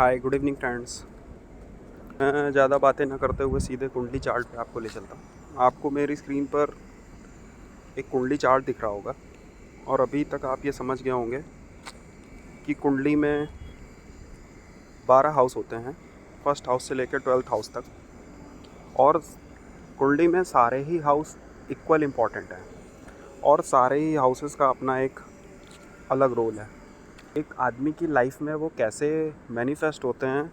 Hi good evening friends. मैं ज़्यादा बातें ना करते हुए सीधे कुंडली चार्ट पे आपको ले चलता हूँ। आपको मेरी स्क्रीन पर एक कुंडली चार्ट दिख रहा होगा और अभी तक आप ये समझ गए होंगे कि कुंडली में 12 हाउस होते हैं, फर्स्ट हाउस से लेकर 12th हाउस तक। और कुंडली में सारे ही हाउस इक्वल इम्पॉर्टेंट हैं और सारे ही हाउसेस का अपना एक अलग रोल है। एक आदमी की लाइफ में वो कैसे मैनिफेस्ट होते हैं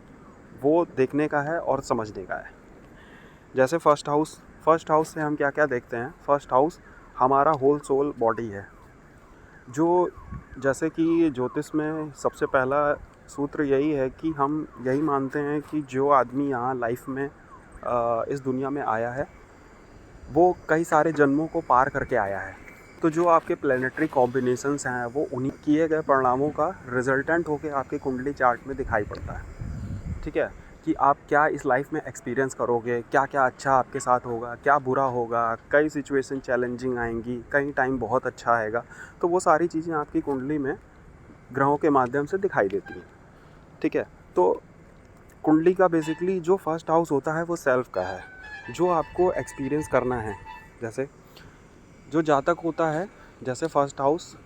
वो देखने का है और समझने का है। जैसे फर्स्ट हाउस से हम क्या क्या देखते हैं। फर्स्ट हाउस हमारा होल सोल बॉडी है। जो जैसे कि ज्योतिष में सबसे पहला सूत्र यही है कि हम यही मानते हैं कि जो आदमी यहाँ लाइफ में इस दुनिया में आया है वो कई सारे जन्मों को पार करके आया है। तो जो आपके प्लैनेटरी कॉम्बिनेशंस हैं वो उन्हीं किए गए परिणामों का रिजल्टेंट होकर आपके कुंडली चार्ट में दिखाई पड़ता है। ठीक है, कि आप क्या इस लाइफ में एक्सपीरियंस करोगे, क्या क्या अच्छा आपके साथ होगा, क्या बुरा होगा, कई सिचुएशन चैलेंजिंग आएंगी, कई टाइम बहुत अच्छा आएगा। तो वो सारी चीज़ें आपकी कुंडली में ग्रहों के माध्यम से दिखाई देती हैं। ठीक है, तो कुंडली का बेसिकली जो फर्स्ट हाउस होता है वो सेल्फ का है, जो आपको एक्सपीरियंस करना है। जैसे जो जातक होता है, जैसे फर्स्ट हाउस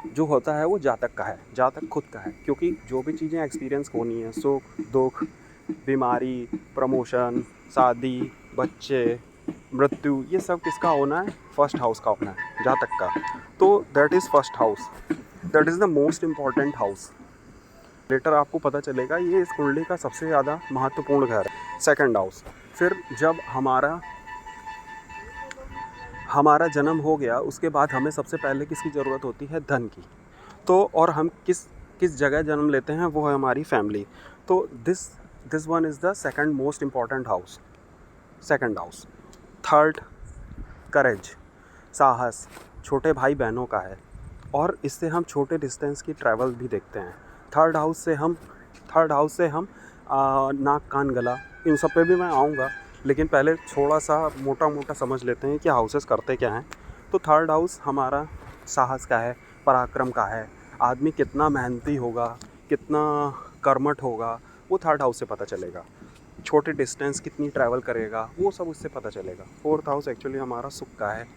जो होता है वो जातक का है, जातक खुद का है। क्योंकि जो भी चीज़ें एक्सपीरियंस होनी है, सुख दुख, बीमारी, प्रमोशन, शादी, बच्चे, मृत्यु, ये सब किसका होना है? फर्स्ट हाउस का होना है, जातक का। तो that is first house, that is the most important house. Later आपको पता चलेगा ये इस कुंडली का सबसे ज़्यादा महत्वपूर्ण घर है। सेकंड हाउस, फिर जब हमारा जन्म हो गया उसके बाद हमें सबसे पहले किसकी ज़रूरत होती है? धन की। तो और हम किस किस जगह जन्म लेते हैं? वो है हमारी फैमिली। तो this one is the second most important house, second house. Third, courage, साहस, छोटे भाई बहनों का है और इससे हम छोटे डिस्टेंस की ट्रैवल भी देखते हैं। थर्ड हाउस से हम नाक कान गला इन सब पे भी मैं आऊँगा, लेकिन पहले थोड़ा सा मोटा मोटा समझ लेते हैं कि हाउसेस करते क्या हैं। तो थर्ड हाउस हमारा साहस का है, पराक्रम का है। आदमी कितना मेहनती होगा, कितना कर्मठ होगा, वो थर्ड हाउस से पता चलेगा। छोटे डिस्टेंस कितनी ट्रैवल करेगा, वो सब उससे पता चलेगा। फोर्थ हाउस एक्चुअली हमारा सुख का है,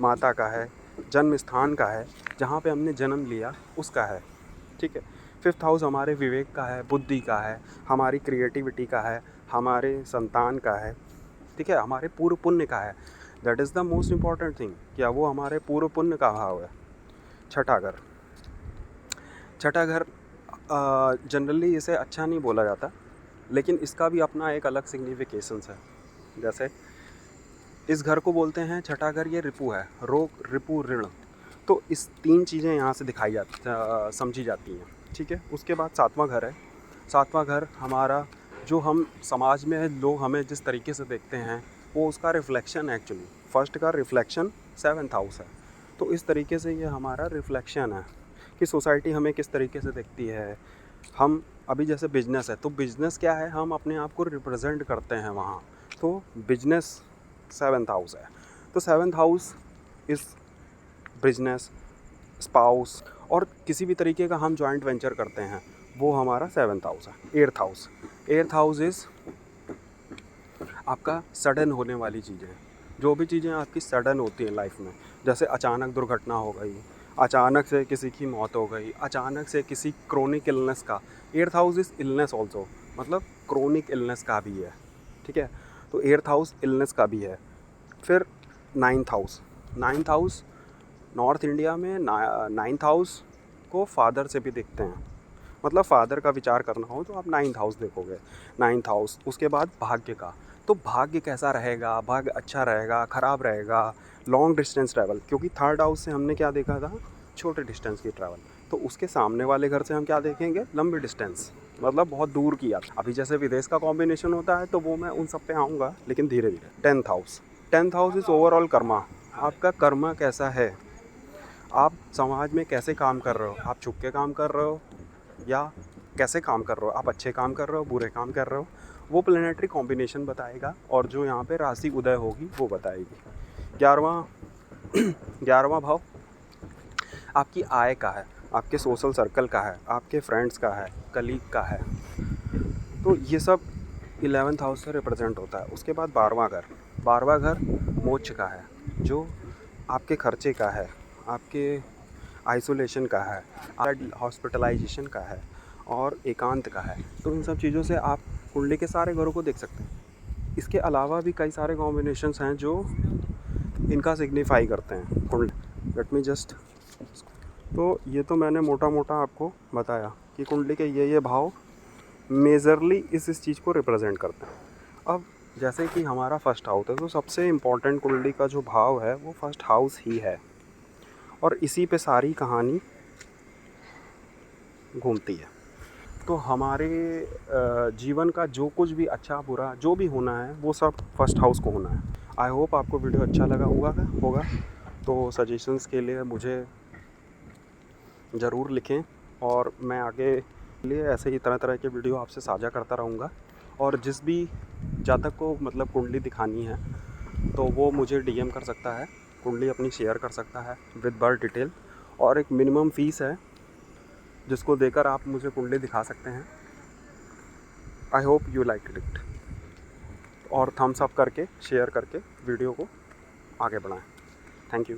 माता का है, जन्म स्थान का है, जहाँ पे हमने जन्म लिया उसका है। ठीक है, फिफ्थ हाउस हमारे विवेक का है, बुद्धि का है, हमारी क्रिएटिविटी का है, हमारे संतान का है। ठीक है, हमारे पूर्व पुण्य का है। That is the most important thing, क्या वो हमारे पूर्व पुण्य का भाव है। छठा घर जनरली इसे अच्छा नहीं बोला जाता, लेकिन इसका भी अपना एक अलग सिग्निफिकेशंस है। जैसे इस घर को बोलते हैं छठा घर, ये रिपु है, रोग रिपु ऋण। तो इस तीन चीज़ें यहाँ से समझी जाती हैं। ठीक है, उसके बाद सातवां घर है। सातवां घर हमारा, जो हम समाज में लोग हमें जिस तरीके से देखते हैं वो उसका रिफ्लेक्शन है। एक्चुअली फर्स्ट का रिफ्लेक्शन सेवन्थ हाउस है। तो इस तरीके से ये हमारा रिफ्लेक्शन है कि सोसाइटी हमें किस तरीके से देखती है। हम अभी जैसे बिजनेस है, तो बिजनेस क्या है? हम अपने आप को रिप्रेजेंट करते हैं वहाँ। तो बिजनेस सेवन्थ हाउस है। तो सेवन्थ हाउस इस बिजनेस, स्पाउस और किसी भी तरीके का हम जॉइंट वेंचर करते हैं, वो हमारा सेवन्थ हाउस है। एट्थ हाउस इज़ आपका सडन होने वाली चीज़ें। जो भी चीज़ें आपकी सडन होती हैं लाइफ में, जैसे अचानक दुर्घटना हो गई, अचानक से किसी की मौत हो गई, अचानक से किसी क्रोनिक इलनेस का। Eighth house is illness also, मतलब क्रोनिक इलनेस का भी है। ठीक है, तो एट्थ हाउस इलनेस का भी है। फिर नाइन्थ हाउस नॉर्थ इंडिया में नाइन्थ हाउस को फादर से भी देखते हैं। मतलब फादर का विचार करना हो तो आप नाइन्थ हाउस देखोगे। नाइन्थ हाउस, उसके बाद भाग्य का। तो भाग्य कैसा रहेगा? भाग्य अच्छा रहेगा, ख़राब रहेगा, लॉन्ग डिस्टेंस ट्रैवल। क्योंकि थर्ड हाउस से हमने क्या देखा था? छोटे डिस्टेंस की ट्रैवल। तो उसके सामने वाले घर से हम क्या देखेंगे? लंबी डिस्टेंस, मतलब बहुत दूर की यात्रा। अभी जैसे विदेश का कॉम्बिनेशन होता है तो वो मैं उन सब पे आऊँगा, लेकिन धीरे धीरे। Tenth house is overall Karma. आपका कर्मा कैसा है? आप समाज में कैसे काम कर रहे हो? आप छुप के काम कर रहे हो या कैसे काम कर रहे हो? आप अच्छे काम कर रहे हो, बुरे काम कर रहे हो? वो प्लैनेटरी कॉम्बिनेशन बताएगा और जो यहाँ पे राशि उदय होगी वो बताएगी। 11वां भाव आपकी आय का है, आपके सोशल सर्कल का है, आपके फ्रेंड्स का है, कलीग का है। तो ये सब 11th हाउस से रिप्रेजेंट होता है। उसके बाद 12वां घर मोक्ष का है, जो आपके खर्चे का है, आपके आइसोलेशन का है, हॉस्पिटलाइजेशन का है और एकांत का है। तो इन सब चीज़ों से आप कुंडली के सारे घरों को देख सकते हैं। इसके अलावा भी कई सारे कॉम्बिनेशंस हैं जो इनका सिग्निफाई करते हैं कुंडली। लेट मी जस्ट, तो ये तो मैंने मोटा मोटा आपको बताया कि कुंडली के ये भाव मेजरली इस चीज़ को रिप्रेजेंट करते हैं। अब जैसे कि हमारा फर्स्ट हाउस है, तो सबसे इम्पोर्टेंट कुंडली का जो भाव है वो फर्स्ट हाउस ही है, और इसी पे सारी कहानी घूमती है। तो हमारे जीवन का जो कुछ भी अच्छा बुरा जो भी होना है वो सब फर्स्ट हाउस को होना है। आई होप आपको वीडियो अच्छा लगा होगा। तो सजेशंस के लिए मुझे ज़रूर लिखें, और मैं आगे लिए ऐसे ही तरह तरह के वीडियो आपसे साझा करता रहूँगा। और जिस भी जातक को मतलब कुंडली दिखानी है तो वो मुझे डीएम कर सकता है, कुंडली अपनी शेयर कर सकता है विद बर्थ डिटेल, और एक मिनिमम फ़ीस है जिसको देकर आप मुझे कुंडली दिखा सकते हैं। I hope you like it, और थम्स अप करके शेयर करके वीडियो को आगे बढ़ाएं। Thank you.